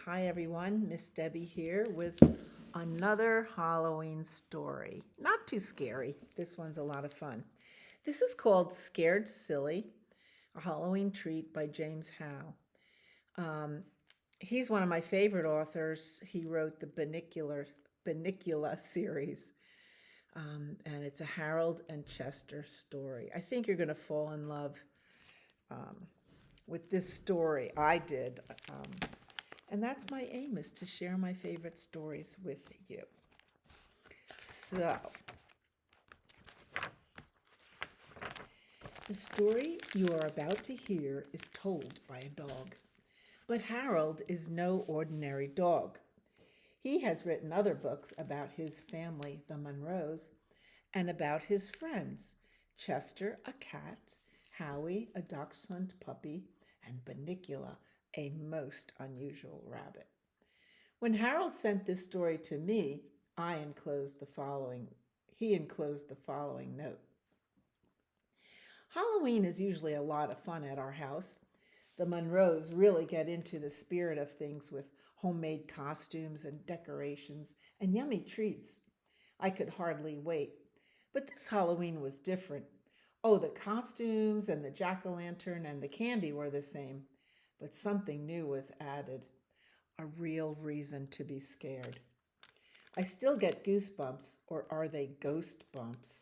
Hi everyone, Miss Debbie here with another Halloween story. Not too scary. This one's a lot of fun. This is called Scared Silly, a Halloween treat by James Howe. Um, he's one of my favorite authors. He wrote the Benicula series, and it's a Harold and Chester story. I think you're going to fall in love um, with this story. I did. And that's my aim, is to share my favorite stories with you. So, the story you are about to hear is told by a dog. But Harold is no ordinary dog. He has written other books about his family, the Monroes, and about his friends, Chester, a cat, Howie, a dachshund puppy, and Benicula, a most unusual rabbit. When Harold sent this story to me, I enclosed the following he enclosed the following note. Halloween is usually a lot of fun at our house. The Monroes really get into the spirit of things with homemade costumes and decorations and yummy treats. I could hardly wait. But this Halloween was different. Oh, the costumes and the jack o' lantern and the candy were the same, but something new was added, a real reason to be scared. I still get goosebumps, or are they ghost bumps,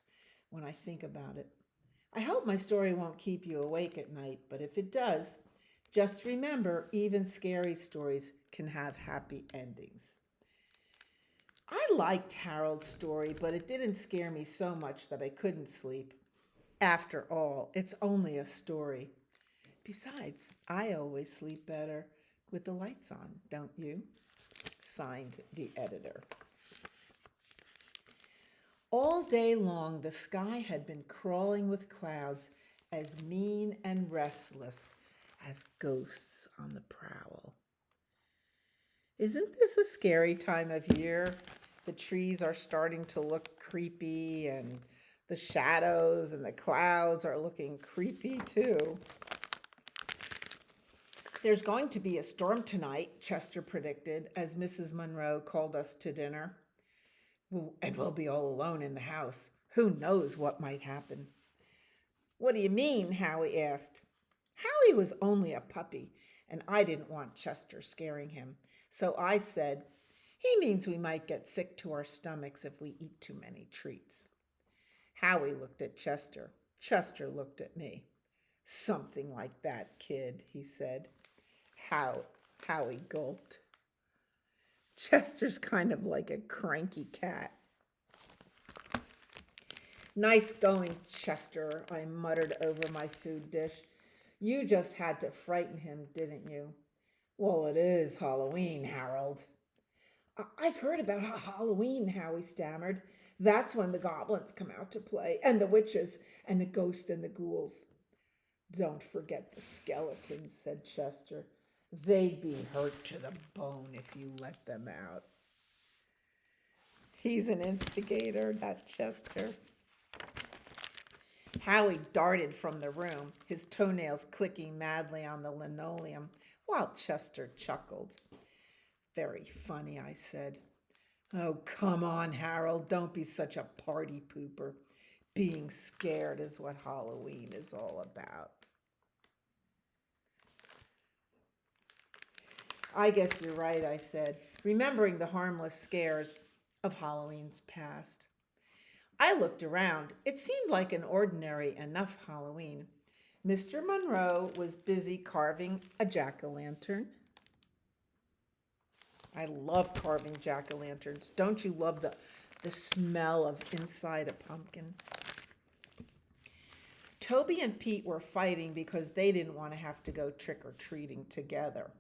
when I think about it. I hope my story won't keep you awake at night, but if it does, just remember even scary stories can have happy endings. I liked Harold's story, but it didn't scare me so much that I couldn't sleep. After all, it's only a story. Besides, I always sleep better with the lights on, don't you? Signed, the editor. All day long, the sky had been crawling with clouds as mean and restless as ghosts on the prowl. Isn't this a scary time of year? The trees are starting to look creepy, and the shadows and the clouds are looking creepy too. There's going to be a storm tonight, Chester predicted as Mrs. Monroe called us to dinner. And we'll be all alone in the house. Who knows what might happen? What do you mean? Howie asked. Howie was only a puppy, and I didn't want Chester scaring him. So I said, he means we might get sick to our stomachs if we eat too many treats. Howie looked at Chester. Chester looked at me. Something like that, kid, he said. Howie gulped. Chester's kind of like a cranky cat. Nice going, Chester, I muttered over my food dish. You just had to frighten him, didn't you? Well, it is Halloween, Harold. I've heard about Halloween, Howie stammered. That's when the goblins come out to play, and the witches, and the ghosts and the ghouls. Don't forget the skeletons, said Chester. They'd be hurt to the bone if you let them out. He's an instigator, that Chester. Howie darted from the room, his toenails clicking madly on the linoleum, while Chester chuckled. Very funny, I said. Oh, come on, Harold, don't be such a party pooper. Being scared is what Halloween is all about. I guess you're right, I said, remembering the harmless scares of Halloween's past. I looked around. It seemed like an ordinary enough Halloween. Mr. Monroe was busy carving a jack-o'-lantern. I love carving jack-o'-lanterns. Don't you love the smell of inside a pumpkin? Toby and Pete were fighting because they didn't want to have to go trick-or-treating together.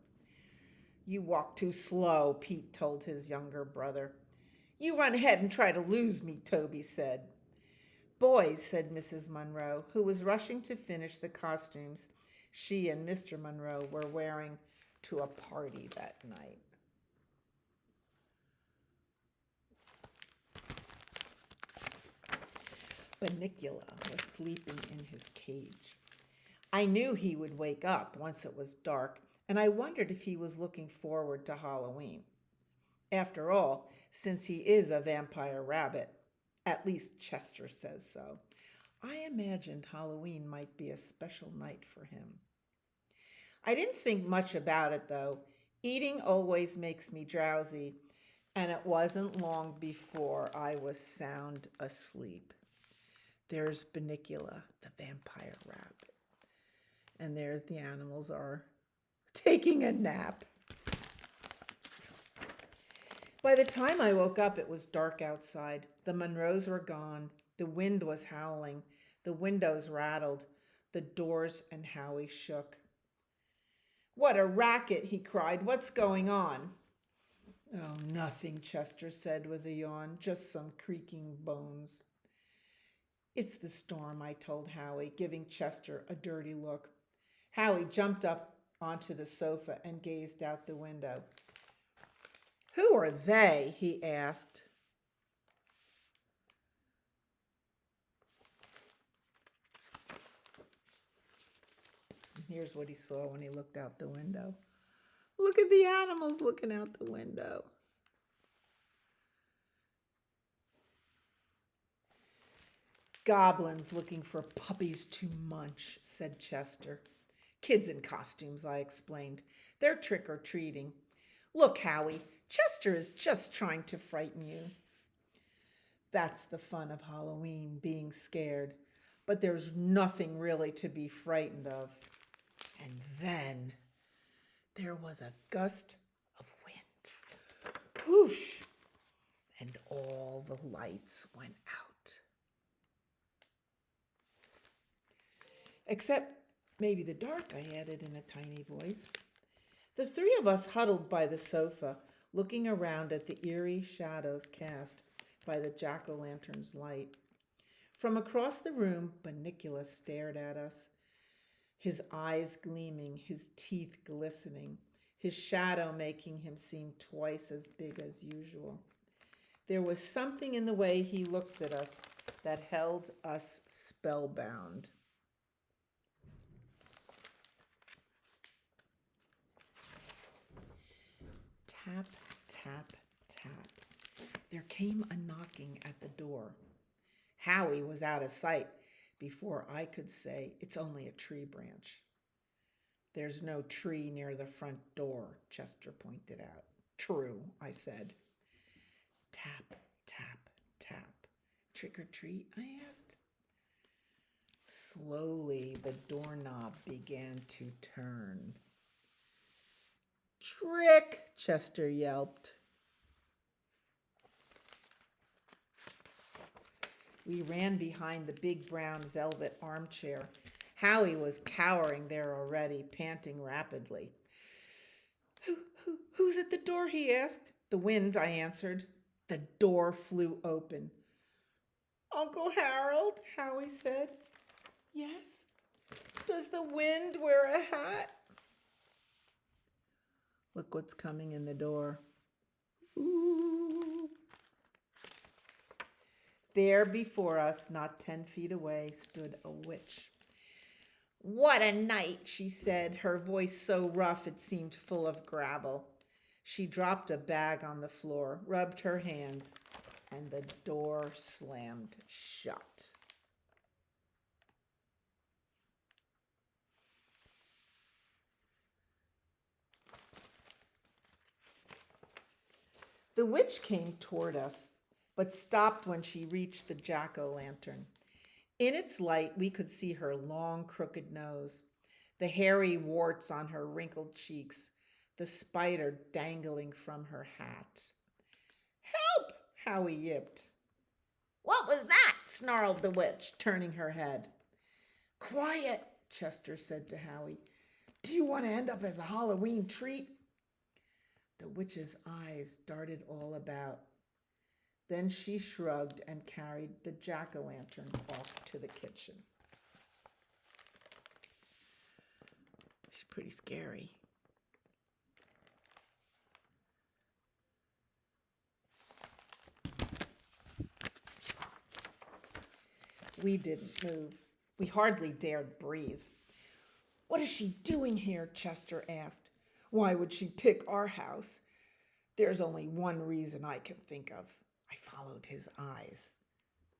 You walk too slow, Pete told his younger brother. You run ahead and try to lose me, Toby said. Boys, said Mrs. Monroe, who was rushing to finish the costumes she and Mr. Monroe were wearing to a party that night. Benicula was sleeping in his cage. I knew he would wake up once it was dark, and I wondered if he was looking forward to Halloween. After all, since he is a vampire rabbit, at least Chester says so, I imagined Halloween might be a special night for him. I didn't think much about it, though. Eating always makes me drowsy, and it wasn't long before I was sound asleep. There's Bunnicula, the vampire rabbit, and there's the animals are taking a nap. By the time I woke up, it was dark outside. The Monroes were gone. The wind was howling. The windows rattled. The doors and Howie shook. "What a racket," he cried. "What's going on?" "Oh, nothing," Chester said with a yawn. "Just some creaking bones." "It's the storm," I told Howie, giving Chester a dirty look. Howie jumped up onto the sofa and gazed out the window. "Who are they?" he asked. And here's what he saw when he looked out the window. Look at the animals looking out the window. "Goblins looking for puppies to munch," said Chester. "Kids in costumes," I explained. "They're trick-or-treating. Look, Howie, Chester is just trying to frighten you." That's the fun of Halloween, being scared. But there's nothing really to be frightened of. And then there was a gust of wind. Whoosh! And all the lights went out. "Except maybe the dark," I added in a tiny voice. The three of us huddled by the sofa, looking around at the eerie shadows cast by the jack-o'-lantern's light. From across the room, Bunnicula stared at us, his eyes gleaming, his teeth glistening, his shadow making him seem twice as big as usual. There was something in the way he looked at us that held us spellbound. Tap, tap, tap. There came a knocking at the door. Howie was out of sight before I could say, "It's only a tree branch." "There's no tree near the front door," Chester pointed out. "True," I said. Tap, tap, tap. "Trick or treat?" I asked. Slowly, the doorknob began to turn. "Trick!" Chester yelped. We ran behind the big brown velvet armchair. Howie was cowering there already, panting rapidly. Who's at the door?" he asked. "The wind," I answered. The door flew open. "Uncle Harold," Howie said. "Yes?" "Does the wind wear a hat?" Look what's coming in the door. Ooh. There before us, not 10 feet away, stood a witch. "What a night," she said, her voice so rough it seemed full of gravel. She dropped a bag on the floor, rubbed her hands, and the door slammed shut. The witch came toward us, but stopped when she reached the jack-o'-lantern. In its light, we could see her long, crooked nose, the hairy warts on her wrinkled cheeks, the spider dangling from her hat. "Help!" Howie yipped. "What was that?" snarled the witch, turning her head. "Quiet," Chester said to Howie. "Do you want to end up as a Halloween treat?" The witch's eyes darted all about. Then she shrugged and carried the jack-o'-lantern off to the kitchen. She's pretty scary. We didn't move. We hardly dared breathe. "What is she doing here?" Chester asked. Why would she pick our house? There's only one reason I can think of. I followed his eyes.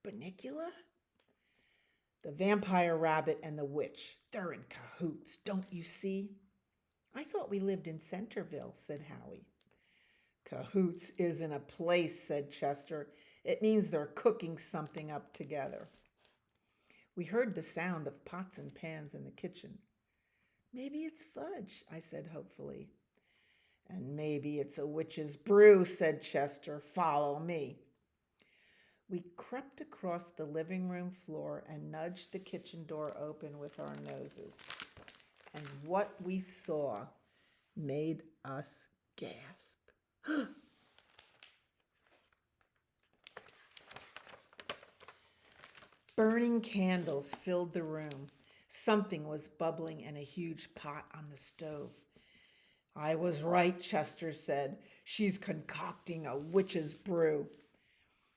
Bunnicula? The vampire rabbit and the witch. They're in cahoots, don't you see? I thought we lived in Centerville, said Howie. Cahoots isn't a place, said Chester. It means they're cooking something up together. We heard the sound of pots and pans in the kitchen. Maybe it's fudge, I said hopefully. And maybe it's a witch's brew, said Chester. Follow me. We crept across the living room floor and nudged the kitchen door open with our noses. And what we saw made us gasp. Burning candles filled the room. Something was bubbling in a huge pot on the stove. I was right, Chester said. She's concocting a witch's brew.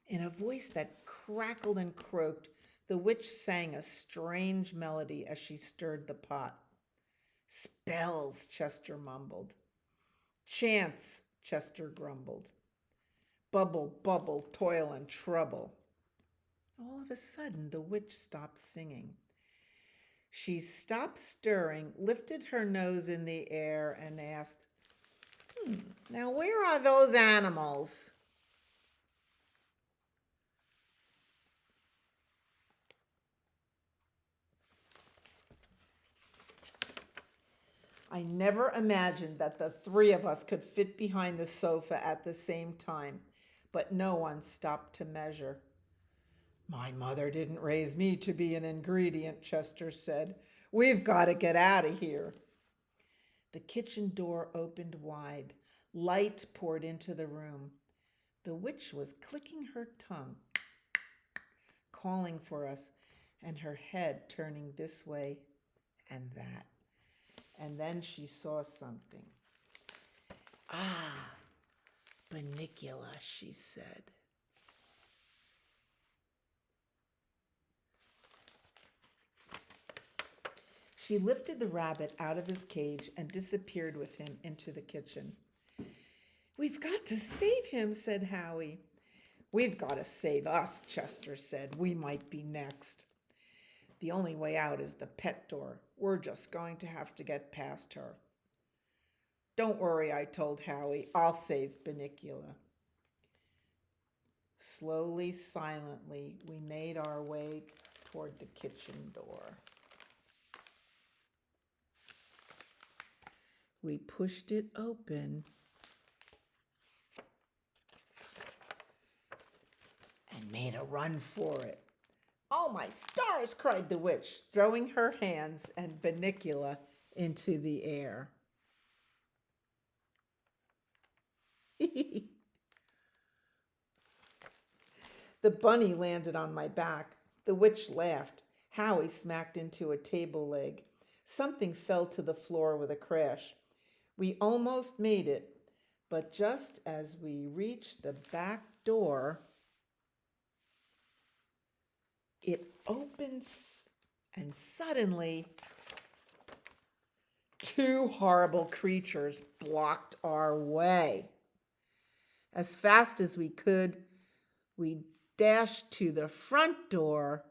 In a voice that crackled and croaked, the witch sang a strange melody as she stirred the pot. Spells, Chester mumbled. Chants, Chester grumbled. Bubble, bubble, toil and trouble. All of a sudden, the witch stopped singing. She stopped stirring, lifted her nose in the air, and asked, Now where are those animals? I never imagined that the three of us could fit behind the sofa at the same time, but no one stopped to measure. My mother didn't raise me to be an ingredient, Chester said. We've got to get out of here. The kitchen door opened wide. Light poured into the room. The witch was clicking her tongue, calling for us, and her head turning this way and that. And then she saw something. Ah, Bunnicula, she said. She lifted the rabbit out of his cage and disappeared with him into the kitchen. We've got to save him, said Howie. We've got to save us, Chester said. We might be next. The only way out is the pet door. We're just going to have to get past her. Don't worry, I told Howie. I'll save Bunnicula. Slowly, silently, we made our way toward the kitchen door. We pushed it open and made a run for it. Oh, my stars, cried the witch, throwing her hands and Bunnicula into the air. The bunny landed on my back. The witch laughed. Howie smacked into a table leg. Something fell to the floor with a crash. We almost made it, but just as we reached the back door, it opens, and suddenly, two horrible creatures blocked our way. As fast as we could, we dashed to the front door,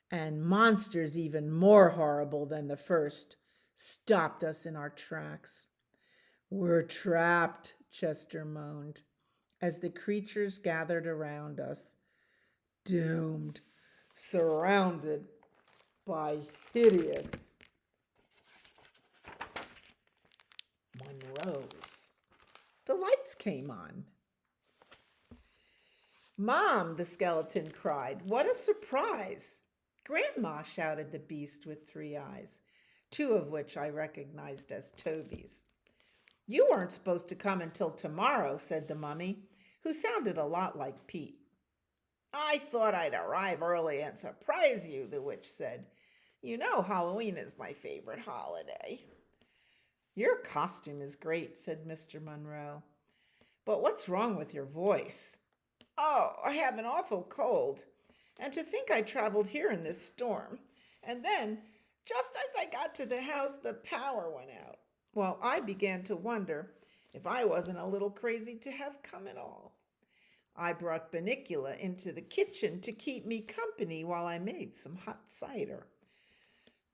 and monsters even more horrible than the first stopped us in our tracks. We're trapped, Chester moaned, as the creatures gathered around us. Doomed, surrounded by hideous Monroes. The lights came on. Mom, the skeleton cried, what a surprise! Grandma, shouted the beast with three eyes, two of which I recognized as Toby's. You weren't supposed to come until tomorrow, said the mummy, who sounded a lot like Pete. I thought I'd arrive early and surprise you, the witch said. You know Halloween is my favorite holiday. Your costume is great, said Mr. Monroe. But what's wrong with your voice? Oh, I have an awful cold. And to think I traveled here in this storm. And then, just as I got to the house, the power went out. Well, I began to wonder if I wasn't a little crazy to have come at all. I brought Benicula into the kitchen to keep me company while I made some hot cider.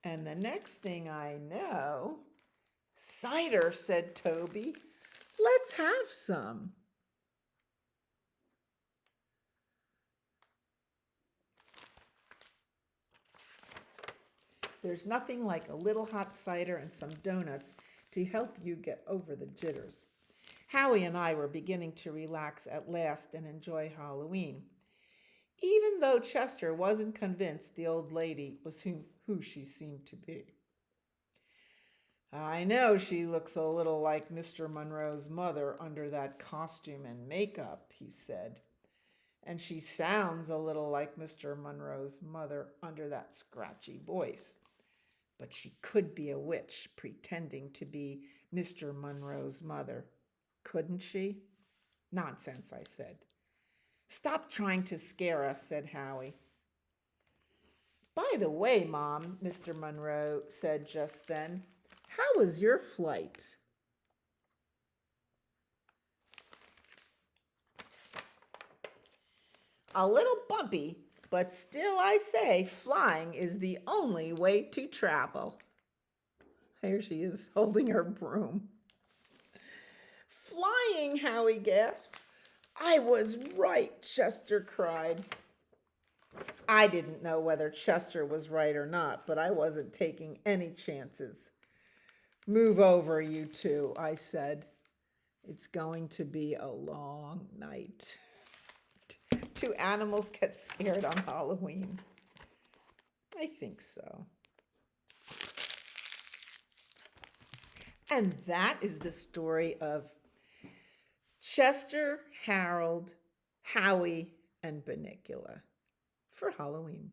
And the next thing I know, cider, said Toby. Let's have some. There's nothing like a little hot cider and some donuts to help you get over the jitters. Howie and I were beginning to relax at last and enjoy Halloween, even though Chester wasn't convinced the old lady was who she seemed to be. I know she looks a little like Mr. Monroe's mother under that costume and makeup, he said. And she sounds a little like Mr. Monroe's mother under that scratchy voice. But she could be a witch pretending to be Mr. Monroe's mother, couldn't she? Nonsense, I said. Stop trying to scare us, said Howie. By the way, Mom, Mr. Monroe said just then, how was your flight? A little bumpy, but still I say flying is the only way to travel. Here she is holding her broom. Flying, Howie gasped. I was right, Chester cried. I didn't know whether Chester was right or not, but I wasn't taking any chances. Move over, you two, I said. It's going to be a long night. Do animals get scared on Halloween? I think so. And that is the story of Chester, Harold, Howie, and Benicula for Halloween.